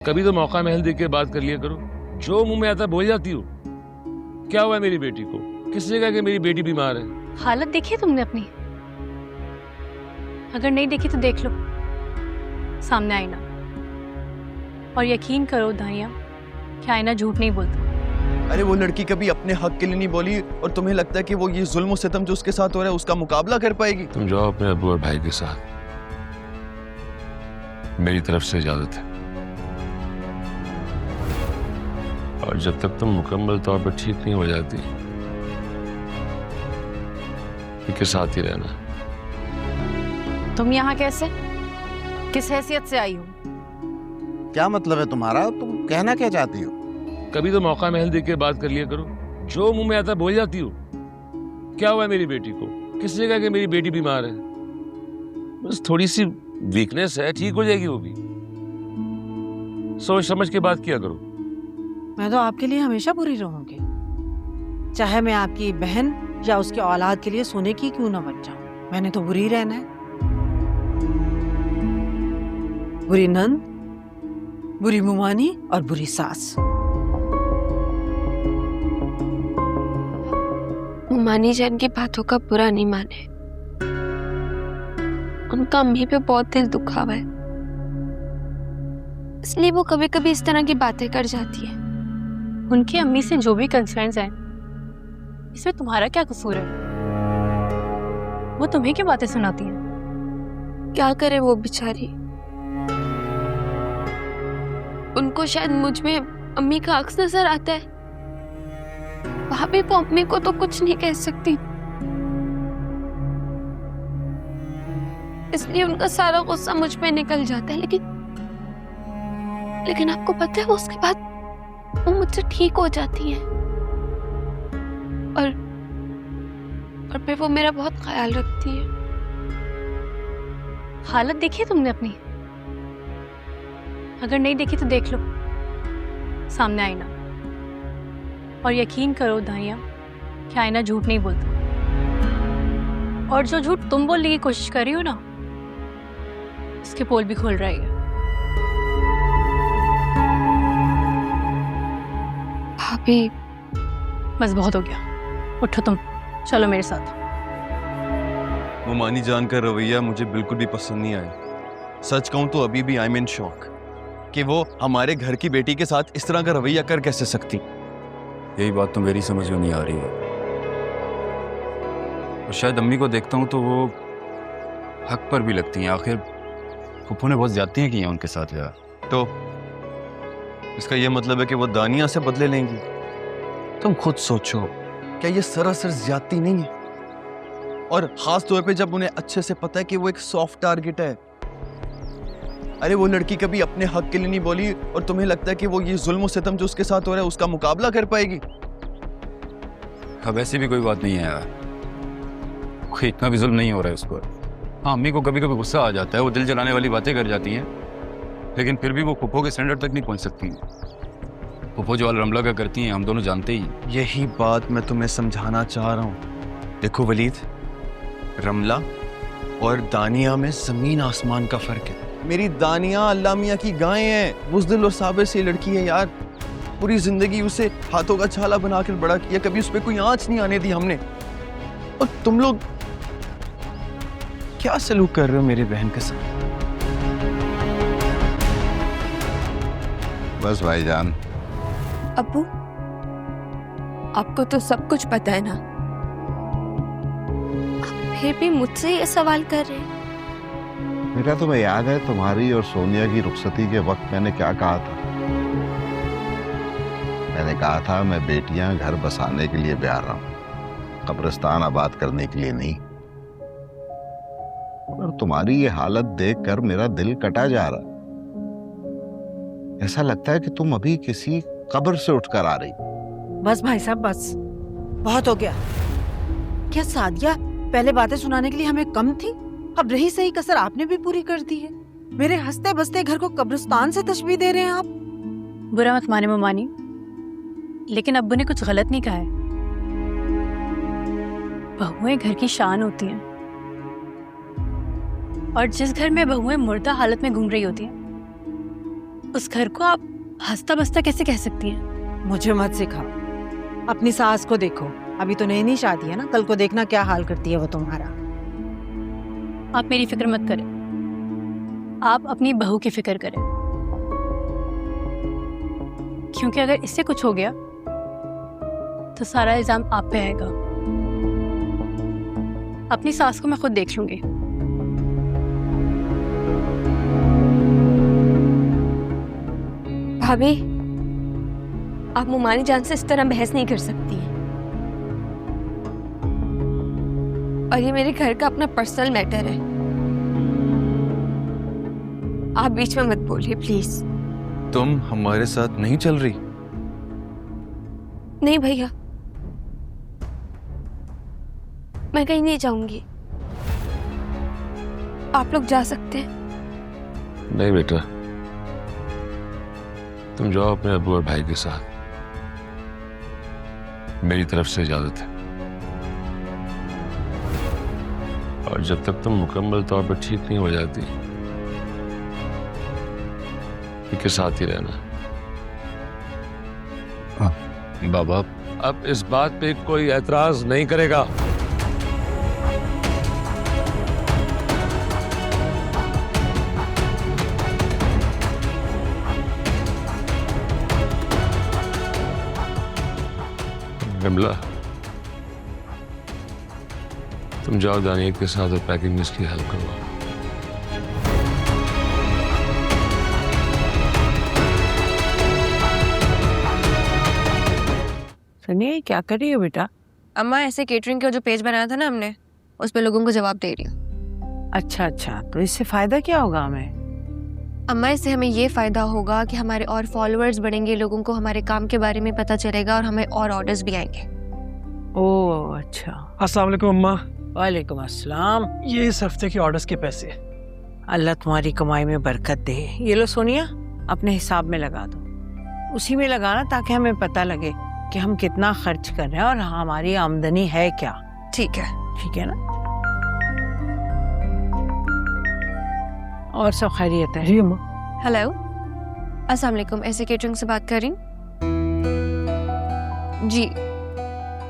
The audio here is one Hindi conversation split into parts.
कभी तो मौका महल देख के बात कर लिया करो। जो मुंह में आता बोल जाती हो। क्या हुआ है मेरी बेटी को? किसने कहा कि मेरी बेटी बीमार है? हालत देखी है तुमने अपनी? अगर नहीं देखी तो देख लो, सामने आईना। और यकीन करो दानिया कि आईना झूठ नहीं बोलता। अरे वो लड़की कभी अपने हक के लिए नहीं बोली और तुम्हें लगता है कि वो ये जुल्म और सितम जो उसके साथ हो रहा है उसका मुकाबला कर पाएगी? तुम जाओ अपने अब्बू और भाई के साथ, मेरी तरफ से इजाजत है। और जब तक तुम मुकम्मल तौर पर ठीक नहीं हो जाती, इनके साथ ही रहना। तुम यहाँ कैसे, किस हैसियत से आई हो? क्या मतलब है तुम्हारा? तुम कहना क्या चाहती हो? कभी तो मौका महल देख के बात कर लिया करो। जो मुंह में आता बोल जाती हो। क्या हुआ है मेरी बेटी को? किसने कहा कि मेरी बेटी बीमार है? बस थोड़ी सी वीकनेस है, ठीक हो जाएगी वो भी। सोच समझ के बात किया करो। मैं तो आपके लिए हमेशा बुरी रहूंगी, चाहे मैं आपकी बहन या उसके औलाद के लिए सोने की क्यों ना बन जाऊं। मैंने तो बुरी रहना है। बुरी नंद, बुरी मुमानी और बुरी सास। मुमानी जान की बातों का बुरा नहीं माने, उनका अम्मी पे बहुत दिल दुखा हुआ है, इसलिए वो कभी कभी इस तरह की बातें कर जाती है। उनकी अम्मी से जो भी कंसर्न्स हैं, इसमें तुम्हारा क्या कसूर है? वो तुम्हें क्या बातें सुनाती हैं? क्या करे वो बेचारी, उनको शायद मुझ में अम्मी का अक्स नजर आता है। भाभी वो अम्मी को तो कुछ नहीं कह सकती, इसलिए उनका सारा गुस्सा मुझ पे निकल जाता है। लेकिन आपको पता है वो उसके बाद वो मुझसे ठीक हो जाती है और फिर वो मेरा बहुत ख्याल रखती है। हालत देखी है तुमने अपनी? अगर नहीं देखी तो देख लो, सामने आईना। और यकीन करो दानिया कि आईना झूठ नहीं बोलता। और जो झूठ तुम बोलने की कोशिश कर रही हो ना, उसके पोल भी खोल रही है। भाभी बस बहुत हो गया, उठो तुम, चलो मेरे साथ। मुमानी जान का रवैया मुझे बिल्कुल भी पसंद नहीं आया। सच कहूं तो अभी भी आई एम इन शॉक कि वो हमारे घर की बेटी के साथ इस तरह का रवैया कर कैसे सकती। यही बात तो मेरी समझ में नहीं आ रही है। और शायद अम्मी को देखता हूँ तो वो हक पर भी लगती हैं। आखिर फुप्पो ने बहुत ज्यादतियां की हैं उनके साथ यार। तो इसका ये मतलब है कि वो दानिया से बदले लेंगी? तुम खुद सोचो, क्या ये सरासर ज्यादती नहीं है? और खास तौर पे जब उन्हें अच्छे से पता है कि वो एक सॉफ्ट टारगेट है। अरे वो लड़की कभी अपने हक के लिए नहीं बोली और तुम्हें लगता है कि वो ये जुल्म और सितम जो उसके साथ हो रहा है उसका मुकाबला कर पाएगी? अब ऐसी भी कोई बात नहीं है यार, कोई इतना भी जुल्म नहीं हो रहा है उस पर। हाँ, अम्मी को कभी कभी गुस्सा आ जाता है, वो दिल जलाने वाली बातें कर जाती हैं, लेकिन फिर भी वो फुप्पो के स्टैंडर्ड तक नहीं पहुंच सकती। फुप्पो जो रमला का करती हैं हम दोनों जानते ही। यही बात मैं तुम्हें समझाना चाह रहा हूँ। देखो वलीद, रमला और दानिया में जमीन आसमान का फर्क है। मेरी दानिया अल्लाह मियां की गाय है, बुज़दिल और साबिर सी लड़की है यार। पूरी जिंदगी उसे हाथों का छाला बनाकर बड़ा किया, कभी उस पर कोई आंच नहीं आने दी हमने। और तुम लोग क्या सलूक कर रहे हो मेरी बहन के साथ? बस भाईजान। अब्बू, आपको तो सब कुछ पता है ना, आप फिर भी मुझसे ये सवाल कर रहे हैं। बेटा तुम्हें याद है तुम्हारी और सोनिया की रुखसती के वक्त मैंने क्या कहा था? मैंने कहा था मैं बेटियां घर बसाने के लिए ब्याह रहा हूं, कब्रिस्तान आबाद करने के लिए नहीं। और तुम्हारी ये हालत देखकर मेरा दिल कटा जा रहा। ऐसा लगता है कि तुम अभी किसी कब्र से उठकर आ रही। बस भाई साहब बस, बहुत हो गया। क्या सादिया पहले बातें सुनाने के लिए हमें कम थी? अब रही सही कसर आपने भी पूरी कर दी है। मेरे हंसते बसते घर को कब्रिस्तान से तशबीह दे रहे हैं आप। बुरा मत माने मुमानी, लेकिन अब्बू ने कुछ गलत नहीं कहा है। बहुएं घर की शान होती हैं, और जिस घर में बहुएं मुर्दा हालत में घूम रही होती हैं, उस घर को आप हंसता बसता कैसे कह सकती हैं? मुझे मत सिखाओ, अपनी सास को देखो, अभी तो नई नई शादी है ना, कल को देखना क्या हाल करती है वो तुम्हारा। आप मेरी फिक्र मत करें, आप अपनी बहू की फिक्र करें, क्योंकि अगर इससे कुछ हो गया तो सारा इल्जाम आप पे आएगा। अपनी सास को मैं खुद देख लूंगी। भाभी, आप मुमानी जान से इस तरह बहस नहीं कर सकती हैं। और ये मेरे घर का अपना पर्सनल मैटर है, आप बीच में मत बोलिए प्लीज। तुम हमारे साथ नहीं चल रही? नहीं भैया, मैं कहीं नहीं जाऊंगी, आप लोग जा सकते हैं। नहीं बेटा, तुम जाओ अपने अबू और भाई के साथ, मेरी तरफ से इजाजत है। और जब तक तुम मुकम्मल तौर पर ठीक नहीं हो जाती, इनके साथ ही रहना। बाबा, अब इस बात पे कोई एतराज नहीं करेगा। विमला, तुम जाओ दानिया के साथ और पैकिंग में इसकी हेल्प करवाओ। सुनिए, क्या कर रही हो बेटा? अम्मा, ऐसे केटरिंग का जो पेज बनाया था ना हमने, उस पे लोगों को जवाब दे रही हूँ। अच्छा अच्छा, तो इससे फायदा क्या होगा हमें? अम्मा, इससे हमें ये फायदा होगा कि हमारे और फॉलोअर्स बढ़ेंगे, लोगों को हमारे काम के बारे में पता चलेगा और हमें और ऑर्डर्स भी आएंगे। ओह अच्छा। अस्सलाम वालेकुम अम्मा, वालेकुम अस्सलाम। ये इस हफ्ते के ऑर्डर्स के पैसे। अल्लाह तुम्हारी कमाई में बरकत दे। ये लो सोनिया, अपने हिसाब में लगा दो, उसी में लगाना ताकि हमें पता लगे कि हम कितना खर्च कर रहे हैं और हमारी आमदनी है क्या। ठीक है। ठीक है ना? और सब खैरियत है? जी अम्मा। हेलो, अस्सलाम वालेकुम, ऐसे केटरिंग से बात कर रही हूँ? जी,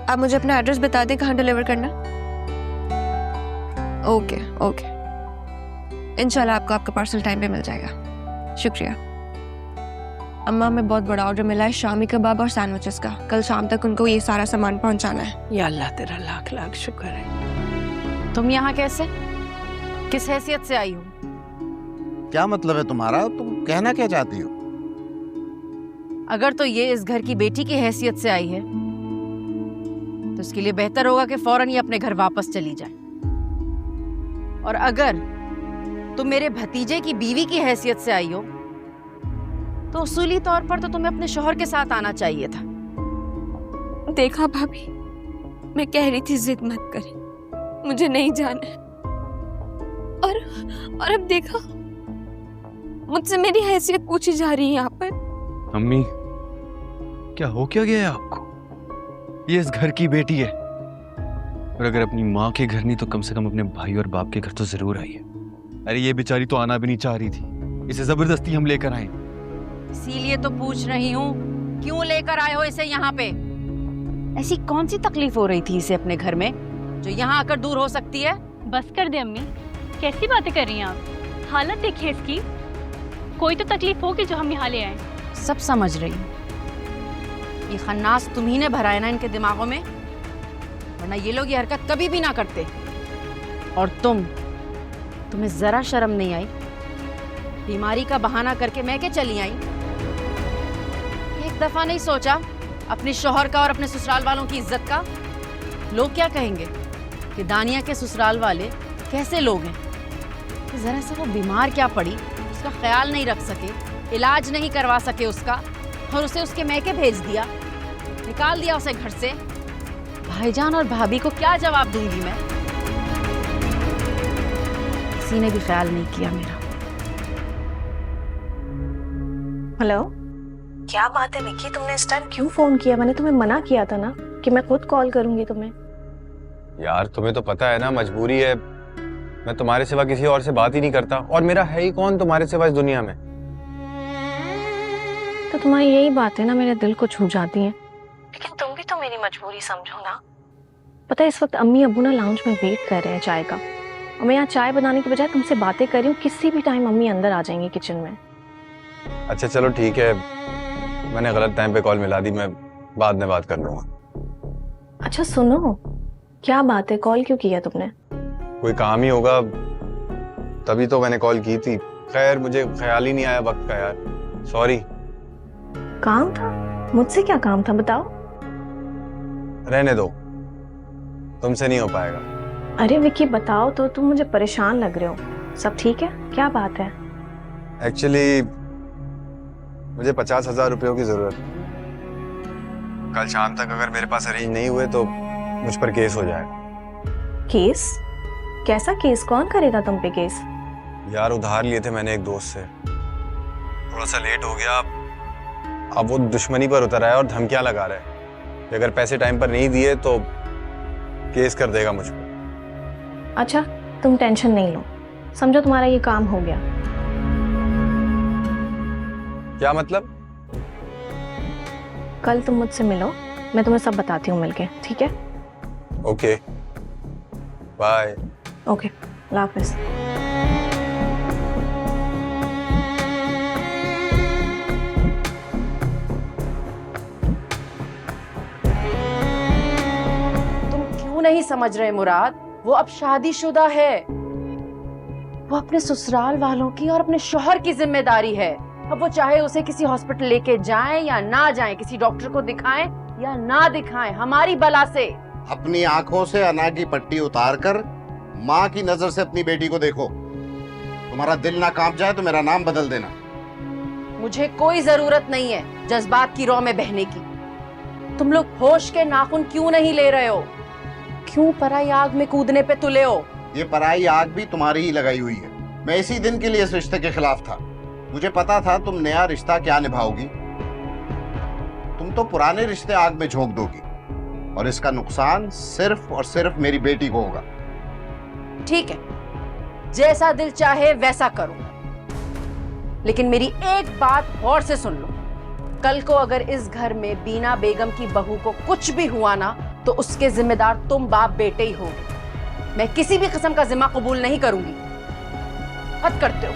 आप मुझे अपना एड्रेस बता दें कहाँ डिलीवर करना। ओके ओके, इंशाल्लाह आपको आपका पार्सल टाइम पे मिल जाएगा। शुक्रिया। अम्मा, हमें बहुत बड़ा ऑर्डर मिला है शामी कबाब और सैंडविचेस का। कल शाम तक उनको ये सारा सामान पहुंचाना है। या अल्लाह तेरा लाख लाख शुक्र है। तुम यहाँ कैसे, किस हैसियत से आई हो? क्या मतलब है तुम्हारा? तुम कहना क्या चाहती हो? अगर तो ये इस घर की बेटी की हैसियत से आई है तो इसके लिए बेहतर होगा कि फौरन ही अपने घर वापस चली जाए। और अगर तुम मेरे भतीजे की बीवी की हैसियत से आई हो तो उसूली तौर पर तो तुम्हें अपने शौहर के साथ आना चाहिए था। देखा भाभी, मैं कह रही थी जिद मत करें, मुझे नहीं जाना है। और अब देखा, मुझसे मेरी हैसियत पूछी जा रही है यहाँ पर। अम्मी, क्या हो क्या गया है आपको? ये इस घर की बेटी है, और अगर अपनी माँ के घर नहीं तो कम से कम अपने भाई और बाप के घर तो जरूर आई है। अरे ये बेचारी तो आना भी नहीं चाह रही थी, इसे जबरदस्ती हम लेकर आए। इसीलिए तो पूछ रही हूँ, क्यों लेकर आए हो इसे यहाँ पे? ऐसी कौन सी तकलीफ हो रही थी इसे अपने घर में जो यहाँ आकर दूर हो सकती है? बस कर दे अम्मी, कैसी बातें कर रही हैं आप? हालत देखिए इसकी, कोई तो तकलीफ होगी जो हम यहाँ ले आए। सब समझ रही हूँ, ये खन्नास तुम्ही ने भरा है ना इनके दिमागों में, वरना ये लोग ये हरकत कभी भी ना करते। और तुम्हें जरा शर्म नहीं आई? बीमारी का बहाना करके मैं क्या चली आई? एक दफा नहीं सोचा अपने शौहर का और अपने ससुराल वालों की इज्जत का? लोग क्या कहेंगे कि दानिया के ससुराल वाले कैसे लोग हैं कि जरा से वो बीमार क्या पड़ी उसका ख्याल नहीं रख सके, इलाज नहीं करवा सके उसका, और उसे उसके मैके भेज दिया, निकाल दिया उसे घर से। भाईजान और भाभी को क्या जवाब दूंगी मैं? किसी ने भी ख्याल नहीं किया मेरा। हेलो, क्या बात है विक्की, तुमने इस टाइम क्यों फोन किया? मैंने तुम्हें मना किया था ना कि मैं खुद कॉल करूंगी तुम्हें। यार तुम्हें तो पता है ना, मजबूरी है। मैं तुम्हारे सिवा किसी और से बात ही नहीं करता, और मेरा है ही कौन तुम्हारे सिवा इस दुनिया में। तो तुम्हारी यही बातें ना मेरे दिल को छू जाती हैं। लेकिन तुम भी तो मेरी मजबूरी समझो ना। पता है इस वक्त अम्मी अब्बू ना लाउंज में वेट कर रहे हैं चाय का, और मैं यहाँ चाय बनाने के बजाय तुमसे बातें कर रही हूँ। किसी भी टाइम अम्मी अंदर आ जाएंगी किचन में। अच्छा चलो ठीक है, मैंने गलत टाइम पे कॉल मिला दी, मैं बाद में बात कर लूंगा। अच्छा सुनो, क्या बात है, कॉल क्यों किया तुमने? कोई काम ही होगा तभी तो मैंने कॉल की थी। खैर मुझे ख्याल ही नहीं आया वक्त का यार, सॉरी। काम था? मुझसे क्या काम था बताओ। रहने दो, तुमसे नहीं हो पाएगा। अरे विकी बताओ तो, तुम मुझे परेशान लग रहे हो। सब ठीक है? क्या बात है? एक्चुअली मुझे 50,000 रुपयों की जरूरत है। कल शाम तक अगर मेरे पास अरेंज नहीं हुए तो मुझ पर केस हो जाएगा। केस? कैसा केस? कौन करेगा तुम पे केस? यार उधार लिए थे मैंने एक दोस्त से, थोड़ा सा लेट हो गया, अब वो दुश्मनी पर उतर आया और धमकियां लगा रहा है कि अगर पैसे टाइम पर नहीं दिए तो केस कर देगा मुझ पर। अच्छा तुम टेंशन नहीं लो, समझो तुम्हारा ये काम हो गया। क्या मतलब? कल तुम मुझसे मिलो, मैं तुम्हें सब बताती हूँ मिलके, ठीक है? Okay bye. ओके अल्लाह हाफिज। नहीं समझ रहे मुराद, वो अब शादीशुदा है। वो अपने ससुराल वालों की और अपने शौहर की जिम्मेदारी है। अब वो चाहे उसे किसी हॉस्पिटल लेके जाएं या ना जाएं, किसी डॉक्टर को दिखाएं या ना दिखाएं, हमारी बला से। अपनी आंखों से अना की पट्टी उतार कर माँ की नजर से अपनी बेटी को देखो। तुम्हारा दिल ना कांप जाए तो मेरा नाम बदल देना। मुझे कोई जरूरत नहीं है जज्बात की रौ में बहने की। तुम लोग होश के नाखून क्यों नहीं ले रहे हो? क्यों पराई आग में कूदने पे तुले हो? ये पराई आग भी तुम्हारी ही लगाई हुई है। मैं इसी दिन के लिए इस रिश्ते के खिलाफ था। मुझे पता था तुम नया रिश्ता क्या निभाओगी। तुम तो पुराने रिश्ते आग में झोंक दोगी और इसका नुकसान सिर्फ और सिर्फ मेरी बेटी को होगा। ठीक है, जैसा दिल चाहे वैसा करो, लेकिन मेरी एक बात गौर से सुन लो। कल को अगर इस घर में बीना बेगम की बहू को कुछ भी हुआ ना, तो उसके जिम्मेदार तुम बाप बेटे ही होगे। मैं किसी भी किस्म का जिम्मा कबूल नहीं करूंगी। हद करते हो।